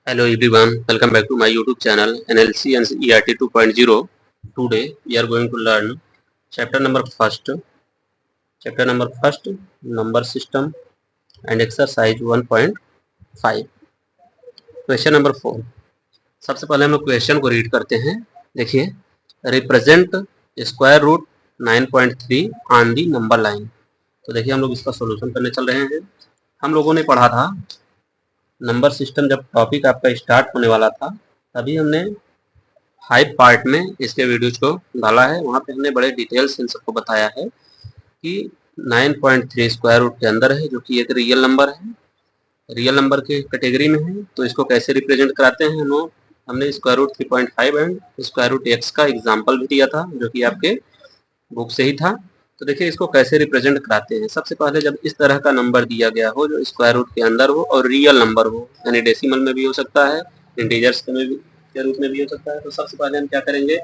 Hello everyone, welcome back to my YouTube channel NLC and ERT 2.0. Today we are going to learn chapter number first, number system and exercise 1.5. Question number 4. सबसे पहले हम लोग question को read करते हैं. देखिए, represent square root 9.3 on the number line. तो देखिए हम लोग इसका सोल्यूशन करने चल रहे हैं. हम लोगों ने पढ़ा था नंबर सिस्टम, जब टॉपिक आपका स्टार्ट होने वाला था तभी हमने 5 पार्ट में इसके वीडियोज को डाला है. वहाँ पे हमने बड़े डिटेल से इन सबको बताया है कि 9.3 स्क्वायर रूट के अंदर है, जो कि एक रियल नंबर है, रियल नंबर के कैटेगरी में है. तो इसको कैसे रिप्रेजेंट कराते हैं हमने square root 3.5 and square root X का एग्जाम्पल भी दिया था, जो कि आपके बुक से ही था. तो देखिए इसको कैसे रिप्रेजेंट कराते हैं. सबसे पहले जब इस तरह का नंबर दिया गया हो जो स्क्वायर रूट के अंदर हो और रियल नंबर हो, यानी डेसिमल में भी हो सकता है, इंटीजर्स के रूप में भी हो सकता है. तो सबसे पहले हम क्या करेंगे,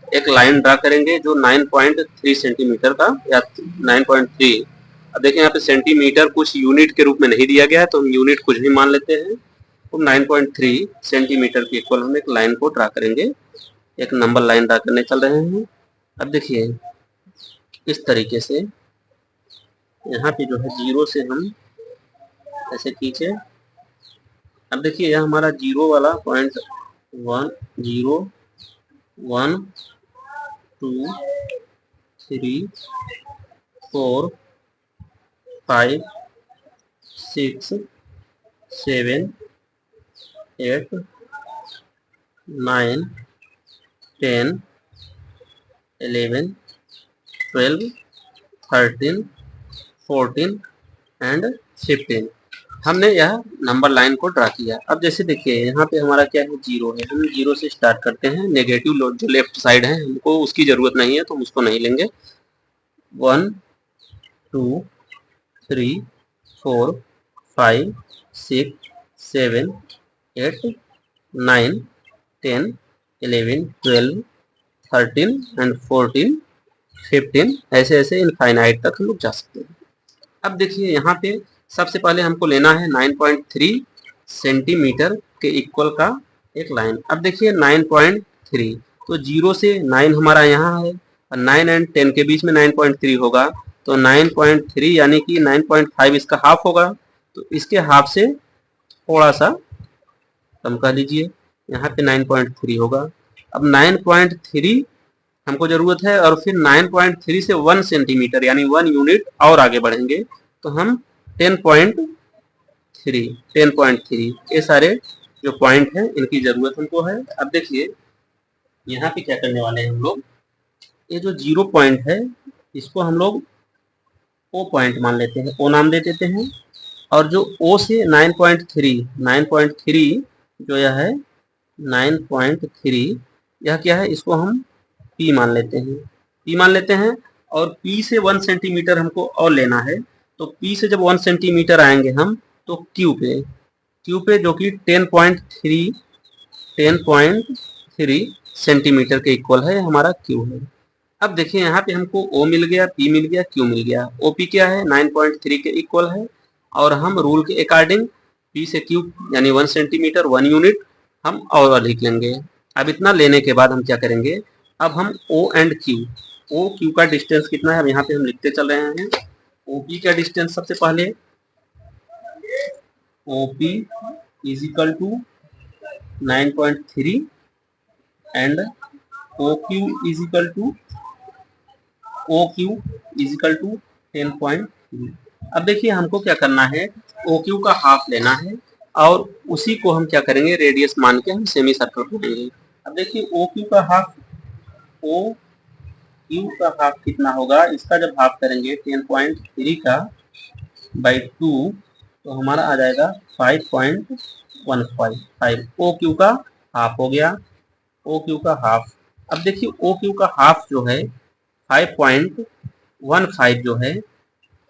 एक लाइन ड्रा करेंगे जो 9.3 सेंटीमीटर का या 9.3. अब देखिए यहाँ पे सेंटीमीटर कुछ यूनिट के रूप में नहीं दिया गया है, तो हम यूनिट कुछ भी मान लेते हैं. तो 9.3 सेंटीमीटर के इक्वल हम एक लाइन को ड्रा करेंगे, एक नंबर लाइन ड्रा करने चल रहे हैं. अब देखिए इस तरीके से यहाँ पे जो है जीरो से हम ऐसे खींचे. अब देखिए यह हमारा जीरो वाला पॉइंट 1 0 1 2 3 4 5 6 7 8 9 10 11 12 13 14 एंड 15. हमने यह नंबर लाइन को ड्रा किया. अब जैसे देखिए यहाँ पे हमारा क्या है, जीरो है. हम जीरो से स्टार्ट करते हैं. नेगेटिव लोड जो लेफ्ट साइड है हमको उसकी ज़रूरत नहीं है, तो हम उसको नहीं लेंगे. 1 2 3 4 5 6 7 8 9 10 11 12 13 एंड 14 15, ऐसे ऐसे इनफाइनाइट तक हम लोग जा सकते हैं. अब देखिए यहाँ पे सबसे पहले हमको लेना है 9.3 सेंटीमीटर के इक्वल का एक लाइन. अब देखिए 9.3, तो जीरो से 9 हमारा यहाँ है और 9 एंड 10 के बीच में 9.3 होगा, तो 9.3 यानी कि 9.5 इसका हाफ होगा. तो इसके हाफ से थोड़ा सा कम कर लीजिए, यहाँ पे 9.3 होगा. अब 9.3 हमको जरूरत है और फिर 9.3 से 1 सेंटीमीटर यानी 1 यूनिट और आगे बढ़ेंगे, तो हम 10.3 ये सारे जो पॉइंट हैं इनकी जरूरत हमको है. अब देखिए यहाँ पे क्या करने वाले हैं हम लोग, ये जो जीरो पॉइंट है इसको हम लोग ओ पॉइंट मान लेते हैं, ओ नाम दे देते हैं. और जो ओ से 9.3 जो यह है 9.3, यह क्या है, इसको हम पी मान लेते हैं. और पी से 1 सेंटीमीटर हमको और लेना है. तो पी से जब 1 सेंटीमीटर आएंगे हम तो क्यू पे जो कि 10.3 सेंटीमीटर के इक्वल है, हमारा क्यू है. अब देखिए यहाँ पे हमको ओ मिल गया, पी मिल गया, क्यू मिल गया. ओ पी क्या है, 9.3 के इक्वल है. और हम रूल के अकॉर्डिंग पी से क्यू यानी 1 सेंटीमीटर 1 यूनिट हम और लिख लेंगे. अब इतना लेने के बाद हम क्या करेंगे, अब हम O and Q, O Q का डिस्टेंस कितना है अब यहाँ पे हम लिखते चल रहे हैं. ओ पी का डिस्टेंस सबसे पहले O P is equal to 9.3 and O Q is equal to 10.3. अब देखिए हमको क्या करना है, ओ क्यू का हाफ लेना है और उसी को हम क्या करेंगे, रेडियस मान के हम सेमी सर्कल बनाएंगे. अब देखिए ओ क्यू का हाफ कितना होगा, इसका जब हाफ करेंगे 10.3 का बाई 2 तो हमारा आ जाएगा 5.15. ओ क्यू का हाफ हो गया, ओ क्यू का हाफ. अब देखिए ओ क्यू का हाफ जो है 5.15 जो है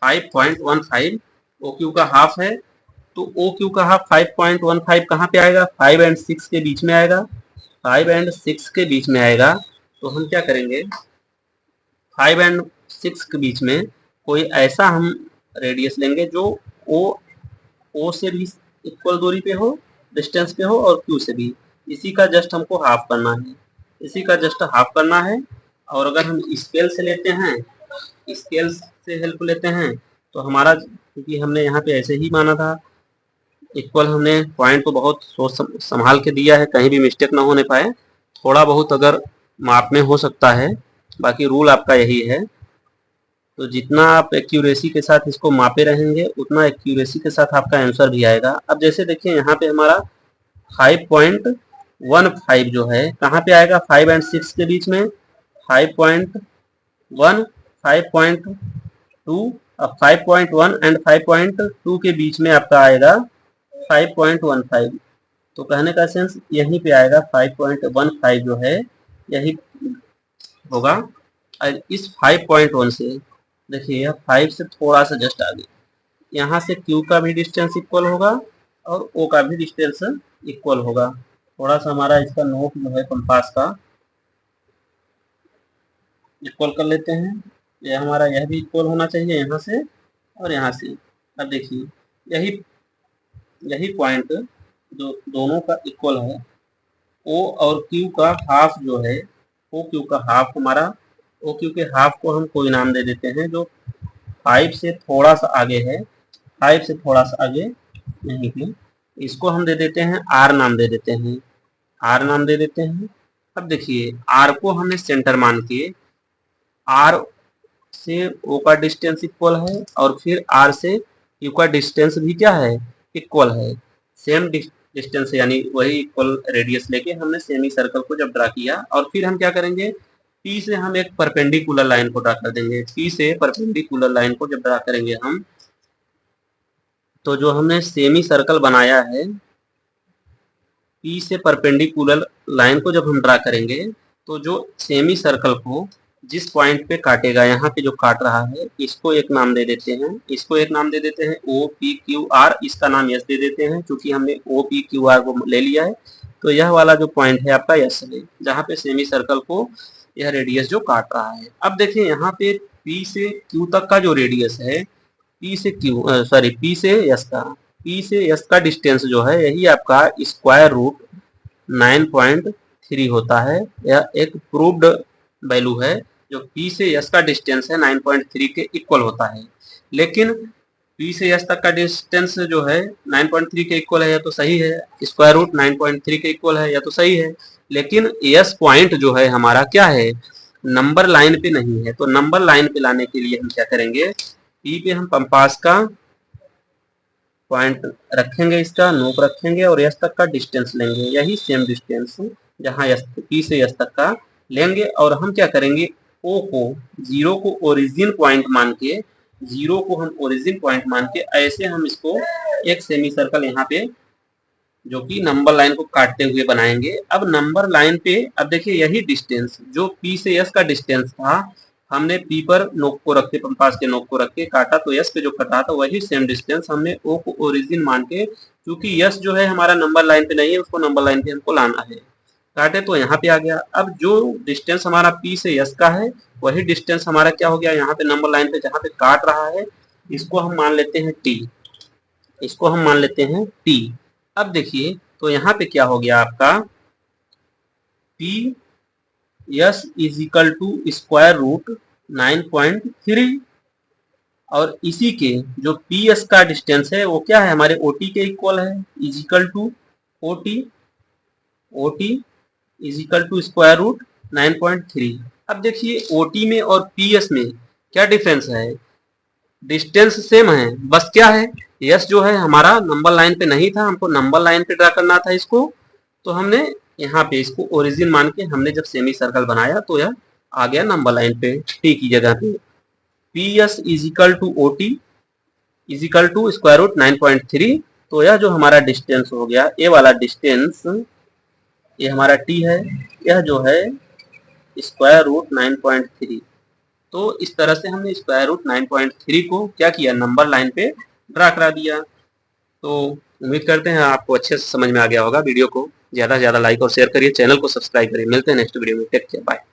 5.15 ओ क्यू का हाफ है. तो ओ क्यू का हाफ 5.15 कहाँ पे आएगा, 5 एंड 6 के बीच में आएगा. 5 एंड 6 के बीच में आएगा तो हम क्या करेंगे, 5 एंड 6 के बीच में कोई ऐसा हम रेडियस लेंगे जो ओ से भी इक्वल दूरी पे हो डिस्टेंस पे हो और Q से भी, इसी का जस्ट हमको हाफ करना है, इसी का जस्ट हाफ करना है। और अगर हम स्केल से लेते हैं, स्केल से हेल्प लेते हैं, तो हमारा, क्योंकि हमने यहाँ पे ऐसे ही माना था इक्वल, हमने पॉइंट को बहुत सोच संभाल के दिया है, कहीं भी मिस्टेक ना होने पाए। थोड़ा बहुत अगर माप में हो सकता है, बाकी रूल आपका यही है। तो जितना आप एक्यूरेसी के साथ इसको मापे रहेंगे, उतना एक्यूरेसी के साथ आपका आंसर भी आएगा। अब जैसे देखिए यहाँ पे हमारा 5.15 जो है कहाँ पे आएगा, 5 और 6 के बीच में, 5.1, 5.2, अब 5.1 और 5.2 के बीच में आपका आएगा 5.15। तो कहने का सेंस यहीं पे आएगा, 5.15 जो है यही होगा। और इस 5.1 से देखिए यह 5 से थोड़ा सा जस्ट आगे, यहाँ से Q का भी डिस्टेंस इक्वल होगा और O का भी डिस्टेंस इक्वल होगा। थोड़ा सा हमारा इसका नोक जो है कंपास का इक्वल कर लेते हैं, यह हमारा यह भी इक्वल होना चाहिए यहाँ से और यहाँ से। अब देखिए यही पॉइंट जो दोनों का इक्वल है, O और Q का हाफ जो है, O Q का हाफ हमारा, O Q के हाफ को हम कोई नाम दे देते हैं जो 5 से थोड़ा सा आगे है, 5 से थोड़ा सा आगे नहीं है, इसको हम दे देते हैं R नाम दे देते हैं, R नाम दे देते हैं। अब देखिए R को हमने सेंटर मान के, R से O का डिस्टेंस इक्वल है और फिर R से Q का डिस्टेंस भी क्या है, इक्वल है। सेम डिस्टेंस यानी वही इक्वल रेडियस लेके हमने सेमी सर्कल को जब ड्रा किया, और फिर हम क्या करेंगे, P से हम एक परपेंडिकुलर लाइन को ड्रा कर देंगे। P से परपेंडिकुलर लाइन को जब ड्रा करेंगे हम, तो जो हमने सेमी सर्कल बनाया है, P से परपेंडिकुलर लाइन को जब हम ड्रा करेंगे, तो जो सेमी सर्कल को जिस पॉइंट पे काटेगा, यहाँ पे जो काट रहा है, इसको एक नाम दे देते हैं, इसको एक नाम दे देते हैं OPQR, इसका नाम यस दे देते हैं क्योंकि हमने OPQR को ले लिया है। तो यह वाला जो पॉइंट है आपका यस है, जहाँ पे सेमी सर्कल को यह रेडियस जो काट रहा है। अब देखिए यहाँ पे P से Q तक का जो रेडियस है, P से यस का डिस्टेंस जो है यही आपका स्क्वायर रूट 9.3 होता है। यह एक प्रूव्ड वैल्यू है, जो P से यस का डिस्टेंस है 9.3 के इक्वल होता है। लेकिन P से यस तक का डिस्टेंस जो है 9.3 के इक्वल है, या तो सही है, स्क्वायर रूट 9.3 के इक्वल है, या तो सही है। लेकिन यस पॉइंट जो है हमारा क्या है, नंबर लाइन पे नहीं है। तो नंबर लाइन पे लाने के लिए हम क्या करेंगे, P पे हम कंपास का पॉइंट रखेंगे, इसका नोक रखेंगे और यस तक का डिस्टेंस लेंगे, यही सेम डिस्टेंस जहाँ P से यस तक का लेंगे। और हम क्या करेंगे, O को, जीरो को ओरिजिन पॉइंट मान के, जीरो को हम ओरिजिन पॉइंट मान के ऐसे हम इसको एक सेमी सर्कल यहाँ पे जो कि नंबर लाइन को काटते हुए बनाएंगे। अब नंबर लाइन पे, अब देखिए यही डिस्टेंस जो P से यस का डिस्टेंस था, हमने P पर नोक को रख के, कंपास के नोक को रख के काटा, तो यस पे जो कटा था वही सेम डिस्टेंस हमने O को ओरिजिन मान के, क्योंकि यस जो है हमारा नंबर लाइन पे नहीं है, उसको नंबर लाइन पे हमको लाना है, काटे तो यहाँ पे आ गया। अब जो डिस्टेंस हमारा P से यस का है, वही डिस्टेंस हमारा क्या हो गया, यहाँ पे नंबर लाइन पे जहाँ पे काट रहा है, इसको हम मान लेते हैं T, इसको हम मान लेते हैं T। अब देखिए तो यहाँ पे क्या हो गया आपका, P S is equal to square root 9.3, और इसी के जो पी एस का डिस्टेंस है वो क्या है, हमारे OT के इक्वल है, is equal to OT is equal to square root 9.3। अब देखिए OT में और PS में क्या डिफरेंस है, डिस्टेंस सेम है, बस क्या है, यस जो है हमारा नंबर लाइन पे नहीं था, हमको नंबर लाइन पे ड्रा करना था इसको, तो हमने यहाँ पे इसको ओरिजिन मान के हमने जब सेमी सर्कल बनाया तो यह आ गया नंबर लाइन पे, टी की जगह पे। P S is equal to OT is equal to square root 9.3, तो यह जो हमारा डिस्टेंस हो गया, ये वाला डिस्टेंस, ये हमारा टी है, यह जो है स्क्वायर रूट 9.3। तो इस तरह से हमने स्क्वायर रूट 9.3 को क्या किया, नंबर लाइन पे ड्रा करा दिया। तो उम्मीद करते हैं आपको अच्छे से समझ में आ गया होगा। वीडियो को ज़्यादा से ज़्यादा लाइक और शेयर करिए, चैनल को सब्सक्राइब करिए। मिलते हैं नेक्स्ट वीडियो में, टेक केयर, बाय।